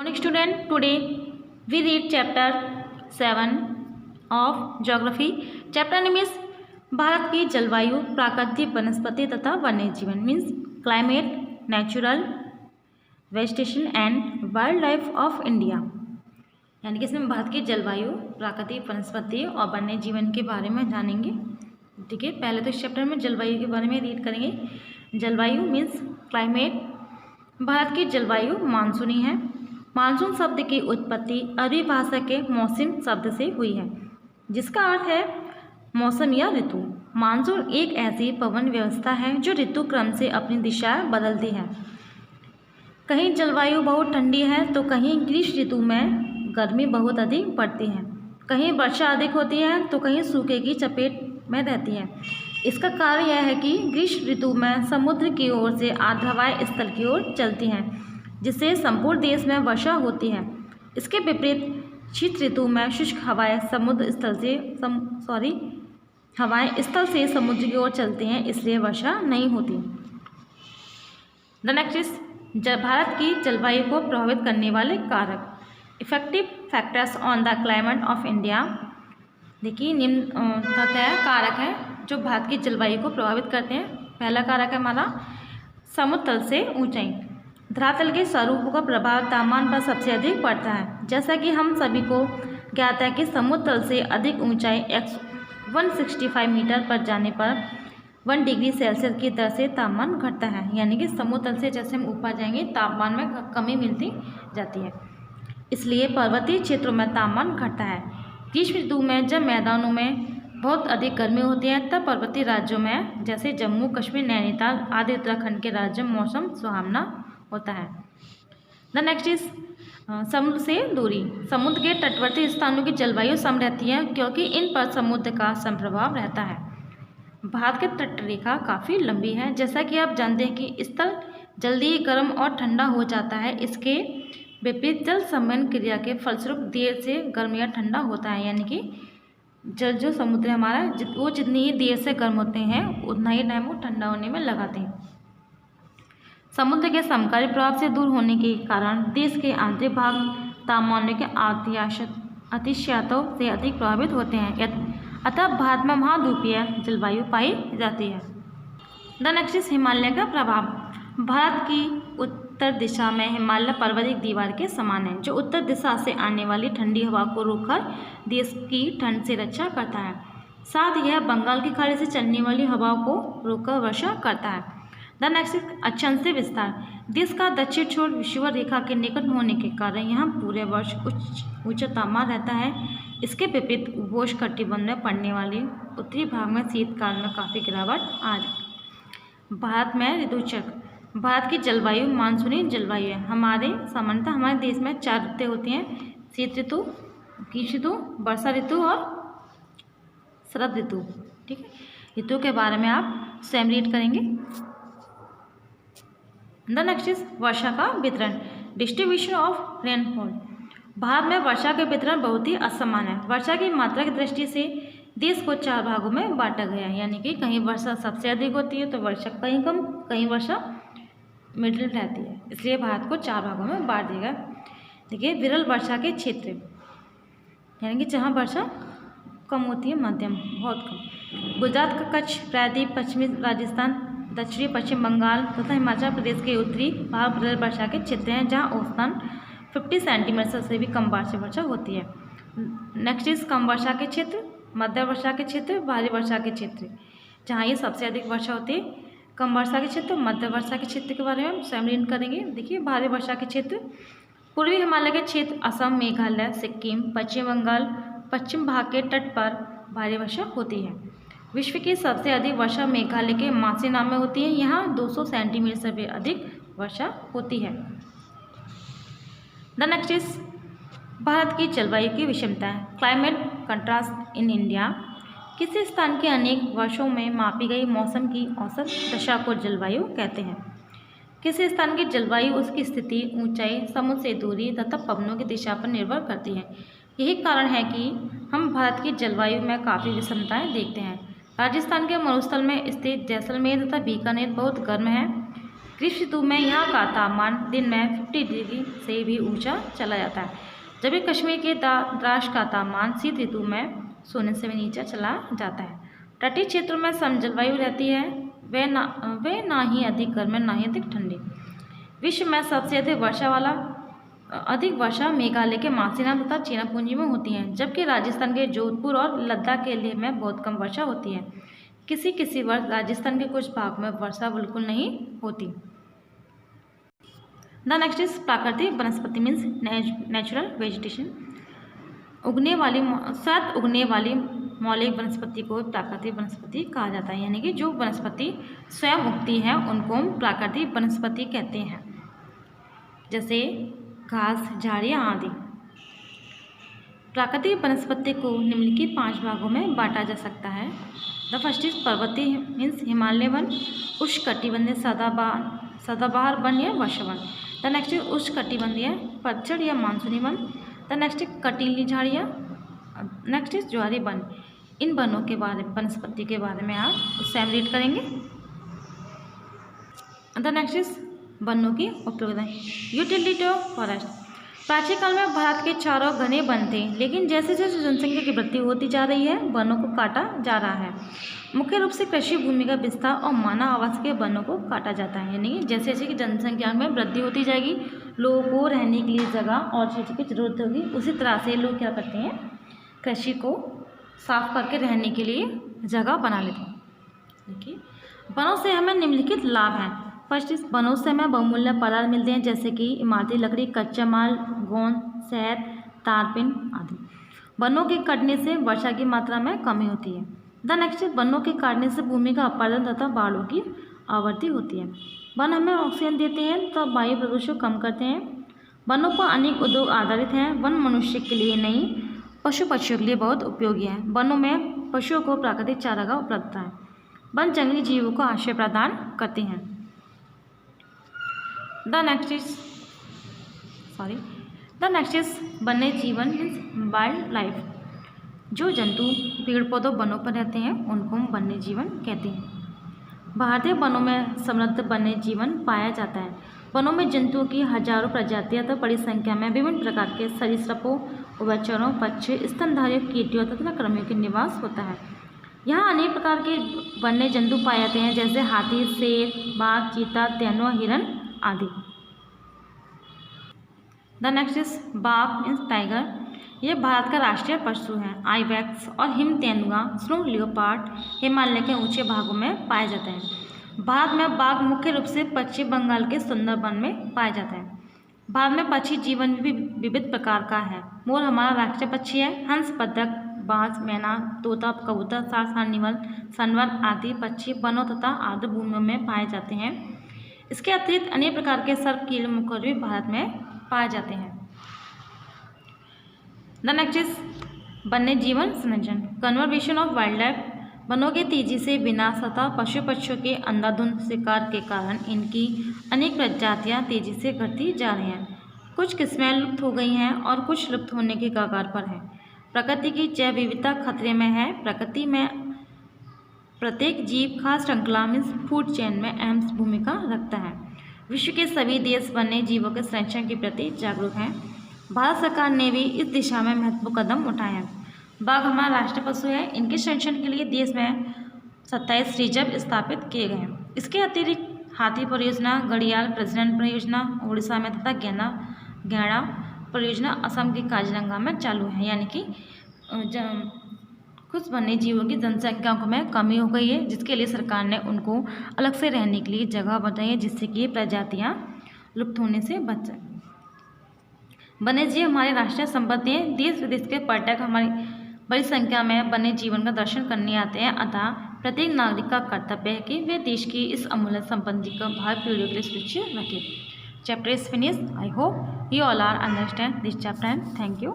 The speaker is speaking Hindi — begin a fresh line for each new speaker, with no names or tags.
Morning student, today we read chapter 7 of geography. Chapter name is Bharat की जलवायु, प्राकृतिक वनस्पति तथा वन्य जीवन means climate, natural vegetation and wild life of India. यानी कि इसमें भारत की जलवायु, प्राकृतिक वनस्पति और वन्य जीवन के बारे में जानेंगे। ठीक है, पहले तो इस चैप्टर में जलवायु के बारे में रीड करेंगे। जलवायु मीन्स क्लाइमेट। भारत की जलवायु मानसूनी है। मानसून शब्द की उत्पत्ति अरबी भाषा के मौसम शब्द से हुई है, जिसका अर्थ है मौसम या ऋतु। मानसून एक ऐसी पवन व्यवस्था है जो ऋतु क्रम से अपनी दिशा बदलती है। कहीं जलवायु बहुत ठंडी है तो कहीं ग्रीष्म ऋतु में गर्मी बहुत अधिक पड़ती है। कहीं वर्षा अधिक होती है तो कहीं सूखे की चपेट में रहती है। इसका कारण यह है कि ग्रीष्म ऋतु में समुद्र की ओर से आर्द्र हवाएं स्थल की ओर चलती हैं, जिससे संपूर्ण देश में वर्षा होती है। इसके विपरीत शीत ऋतु में शुष्क हवाएं हवाएं स्थल से समुद्र की ओर चलती हैं, इसलिए वर्षा नहीं होती। द नेक्स्ट इज भारत की जलवायु को प्रभावित करने वाले कारक, effective factors on the climate of India. देखिए, निम्न तय कारक हैं जो भारत की जलवायु को प्रभावित करते हैं। पहला कारक है हमारा समुद्र तल से ऊंचाई। धरातल के स्वरूप का प्रभाव तापमान पर सबसे अधिक पड़ता है। जैसा कि हम सभी को ज्ञात है कि समुद्र तल से अधिक ऊंचाई 165 मीटर पर जाने पर 1 डिग्री सेल्सियस की दर से तापमान घटता है। यानी कि समुद्र तल से जैसे हम ऊपर जाएंगे तापमान में कमी मिलती जाती है, इसलिए पर्वतीय क्षेत्रों में तापमान घटता है। ग्रीष्म ऋतु में जब मैदानों में बहुत अधिक गर्मी होती है तब पर्वतीय राज्यों में जैसे जम्मू कश्मीर, नैनीताल आदि उत्तराखंड के राज्यों में मौसम सुहावना होता है। द नेक्स्ट इज समुद्र से दूरी। समुद्र के तटवर्ती स्थानों की जलवायु सम रहती है क्योंकि इन पर समुद्र का संप्रभाव रहता है। भारत की तट रेखा काफ़ी लंबी है। जैसा कि आप जानते हैं कि स्थल जल्दी ही गर्म और ठंडा हो जाता है। इसके विपरीत जल संवहन क्रिया के फलस्वरूप देर से गर्म या ठंडा होता है। यानी कि जल जो समुद्र हमारा वो जितनी ही देर से गर्म होते हैं उतना ही टाइम वो ठंडा होने में लगाते हैं। समुद्र के समकालीन प्रभाव से दूर होने के कारण देश के आंतरिक भाग तापमानों के अतिशयतों से अधिक प्रभावित होते हैं। अतः भारत में महाद्वीपीय जलवायु पाई जाती है। द नेक्स्ट इज हिमालय का प्रभाव। भारत की उत्तर दिशा में हिमालय पर्वत एक दीवार के समान है, जो उत्तर दिशा से आने वाली ठंडी हवा को रोककर देश की ठंड से रक्षा करता है। साथ ही यह बंगाल की खाड़ी से चलने वाली हवाओं को रोककर वर्षा करता है। द नेक्स्ट इज अक्षांशीय विस्तार। देश का दक्षिण छोर विषुवत रेखा के निकट होने के कारण यहाँ पूरे वर्ष उच्च तापमान रहता है। इसके विपरीत उपोष्णकटिबंध में पड़ने वाले उत्तरी भाग में शीतकाल में काफ़ी गिरावट आ जाती। भारत में ऋतुचक्र। भारत की जलवायु मानसूनी जलवायु है। सामान्यतः हमारे देश में 4 ऋतुएं होती हैं: शीत ऋतु, ग्रीष्म ऋतु, वर्षा ऋतु और शरद ऋतु। ठीक है, ऋतु के बारे में आप स्वयं रीड करेंगे। द नेक्स्ट इज वर्षा का वितरण, डिस्ट्रीब्यूशन ऑफ रेनफॉल। भारत में वर्षा का वितरण बहुत ही असमान है। वर्षा की मात्रा की दृष्टि से देश को 4 भागों में बांटा गया है। यानी कि कहीं वर्षा सबसे अधिक होती है तो वर्षा कहीं कम, कहीं वर्षा मिडिल रहती है, इसलिए भारत को 4 भागों में बांट दिया गया। देखिए, विरल वर्षा के क्षेत्र, यानी कि जहाँ वर्षा कम होती है, मध्यम, बहुत कम। गुजरात का कच्छ, प्रायद्वीप, पश्चिमी राजस्थान, दक्षिणी पश्चिम बंगाल तथा हिमाचल प्रदेश के उत्तरी भाग विरल वर्षा के क्षेत्र हैं, जहाँ औसतन 50 सेंटीमीटर से भी कम वार्षिक वर्षा होती है। नेक्स्ट इज कम वर्षा के क्षेत्र, मध्य वर्षा के क्षेत्र, भारी वर्षा के क्षेत्र, जहाँ ये सबसे अधिक वर्षा होती है। कम वर्षा के क्षेत्र, मध्य वर्षा के क्षेत्र के बारे में हम स्वयं रीड करेंगे। देखिए, भारी वर्षा के क्षेत्र, पूर्वी हिमालय के क्षेत्र, असम, मेघालय, सिक्किम, पश्चिम बंगाल, पश्चिम भाग के तट पर भारी वर्षा होती है। विश्व की सबसे अधिक वर्षा मेघालय के मासी नाम में होती है। यहाँ 200 सेंटीमीटर से भी अधिक वर्षा होती है। द नेक्स्ट इज भारत की जलवायु की विषमताएं, क्लाइमेट कंट्रास्ट इन इंडिया। किसी स्थान के अनेक वर्षों में मापी गई मौसम की औसत दशा को जलवायु कहते हैं। किसी स्थान की जलवायु उसकी स्थिति, ऊंचाई, समुद्र से दूरी तथा पवनों की दिशा पर निर्भर करती है। यही कारण है कि हम भारत की जलवायु में काफ़ी विषमताएं देखते हैं। राजस्थान के मरुस्थल में स्थित जैसलमेर तथा बीकानेर बहुत गर्म है। ग्रीष्म ऋतु में यहाँ का तापमान दिन में 50 डिग्री से भी ऊंचा चला जाता है, जबकि कश्मीर के द्रास का तापमान शीत ऋतु में 0 से भी नीचे चला जाता है। तटीय क्षेत्रों में सम जलवायु रहती है, वे ना ही अधिक गर्म ना ही अधिक ठंडी। विश्व में सबसे अधिक वर्षा मेघालय के मासीराम तथा चेनापुंजी में होती है, जबकि राजस्थान के जोधपुर और लद्दाख के लिए में बहुत कम वर्षा होती है। किसी वर्ष राजस्थान के कुछ भाग में वर्षा बिल्कुल नहीं होती। द नेक्स्ट इज प्राकृतिक वनस्पति मीन्स नेचुरल वेजिटेशन। उगने वाली मौलिक वनस्पति को प्राकृतिक वनस्पति कहा जाता है, यानी कि जो वनस्पति स्वयं उगती है उनको हम प्राकृतिक वनस्पति कहते हैं, जैसे घास, झाड़ियाँ आदि। प्राकृतिक वनस्पति को निम्नलिखित 5 भागों में बांटा जा सकता है। द फर्स्ट इज पर्वतीय मीन्स हिमालय वन, उष्णकटिबंधीय सदाबहार वन या वर्षा वन। द नेक्स्ट इज उष्णकटिबंधीय पतझड़ या मानसूनी वन। द नेक्स्ट इज कटीली झाड़ियाँ। नेक्स्ट इज ज्वारी वन। इन वनों के बारे में, वनस्पति के बारे में आप स्वयं रीड करेंगे। द नेक्स्ट इज वनों की उपयोगिता। Utility of forest. प्राचीन काल में भारत के चारों घने वन थे, लेकिन जैसे जैसे जनसंख्या की वृद्धि होती जा रही है वनों को काटा जा रहा है। मुख्य रूप से कृषि भूमि का विस्तार और मानव आवास के वनों को काटा जाता है, यानी जैसे जैसे कि जनसंख्या में वृद्धि होती जाएगी, लोगों को रहने के लिए जगह और चीज़ों की जरूरत होगी, उसी तरह से लोग क्या करते हैं, कृषि को साफ करके रहने के लिए जगह बना लेते हैं। देखिए, वनों से हमें निम्नलिखित लाभ हैं। फर्स्ट इस वनों से हमें बहुमूल्य पदार्थ मिलते हैं, जैसे कि इमारती लकड़ी, कच्चा माल, गोंद, शहद, तारपिन आदि। वनों के कटने से वर्षा की मात्रा में कमी होती है। द नेक्स्ट वनों के काटने से भूमि का अपरदन तथा बाढ़ों की आवृत्ति होती है। वन हमें ऑक्सीजन देते हैं तो वायु प्रदूषण कम करते हैं। वनों पर अनेक उद्योग आधारित हैं। वन मनुष्य के लिए नहीं, पशु पक्षियों के लिए बहुत उपयोगी है। वनों में पशुओं को प्राकृतिक चारागाह उपलब्ध है। वन जंगली जीवों को आश्रय प्रदान करते हैं। द नेक्स्ट इज वन्य जीवन मीन्स वाइल्ड लाइफ। जो जंतु पेड़ पौधों वनों पर रहते हैं उनको हम वन्य जीवन कहते हैं। भारतीय वनों में समृद्ध वन्य जीवन पाया जाता है। वनों में जंतुओं की हजारों प्रजातियां तथा बड़ी संख्या में विभिन्न प्रकार के सरीसृपों, उभयचरों, पक्षी, स्तनधारियों, कीटियों तथा कृमियों के निवास होता है। यहाँ अनेक प्रकार के वन्य जंतु पाए जाते हैं, जैसे हाथी, शेर, बाघ, चीता, तेंदुआ, हिरन आदि। द नेक्स्ट इज बाघ मीन्स टाइगर। यह भारत का राष्ट्रीय पशु है। आइबैक्स और हिम तेंदुआ, स्नो लियोपार्ड हिमालय के ऊंचे भागों में पाए जाते हैं। भारत में बाघ मुख्य रूप से पश्चिम बंगाल के सुंदरबन में पाया जाता है। भारत में पक्षी जीवन भी विविध प्रकार का है। मोर हमारा राष्ट्रीय पक्षी है। हंस, बतख, बाज, मैना, तोता, कबूतर, सारनीवल, सनवर आदि पक्षी वनों तथा आर्द्र भूमियों में पाए जाते हैं। इसके अतिरिक्त अनेक प्रकार के सर्प, कीड़े मकोड़े भी भारत में पाए जाते हैं। द नेक्स्ट इज वन्य जीवन संरक्षण कन्जर्वेशन ऑफ वाइल्ड लाइफ। वनों के तेजी से विनाश तथा पशु पक्षियों के अंधाधुंध शिकार के कारण इनकी अनेक प्रजातियां तेजी से घटती जा रही हैं। कुछ किस्में लुप्त हो गई हैं और कुछ लुप्त होने के कगार पर हैं। प्रकृति की जैव विविधता खतरे में है। प्रकृति में प्रत्येक जीव खास श्रृंखला में फूड चेन में अहम भूमिका रखता है। विश्व के सभी देश वन्य जीवों के संरक्षण के प्रति जागरूक हैं। भारत सरकार ने भी इस दिशा में महत्वपूर्ण कदम उठाए हैं। बाघ हमारा राष्ट्रीय पशु है। इनके संरक्षण के लिए देश में 27 रिजर्व स्थापित किए गए हैं। इसके अतिरिक्त हाथी परियोजना, घड़ियाल प्रजनन परियोजना उड़ीसा में तथा गैंडा परियोजना असम के काजीरंगा में चालू है। यानी कि कुछ वन्य जीवों की जनसंख्या में कमी हो गई है, जिसके लिए सरकार ने उनको अलग से रहने के लिए जगह बनाई है, जिससे कि ये प्रजातियाँ लुप्त होने से बच सकें। वन्य जीव हमारी राष्ट्रीय संपत्ति है। देश विदेश के पर्यटक हमारी बड़ी संख्या में वन्य जीवन का दर्शन करने आते हैं। अतः प्रत्येक नागरिक का कर्तव्य है कि वे देश की इस अमूल्य संपत्ति को भावी पीढ़ियों के लिए सुरक्षित रखें। Chapter is finished. I hope you all are understand this chapter and thank you.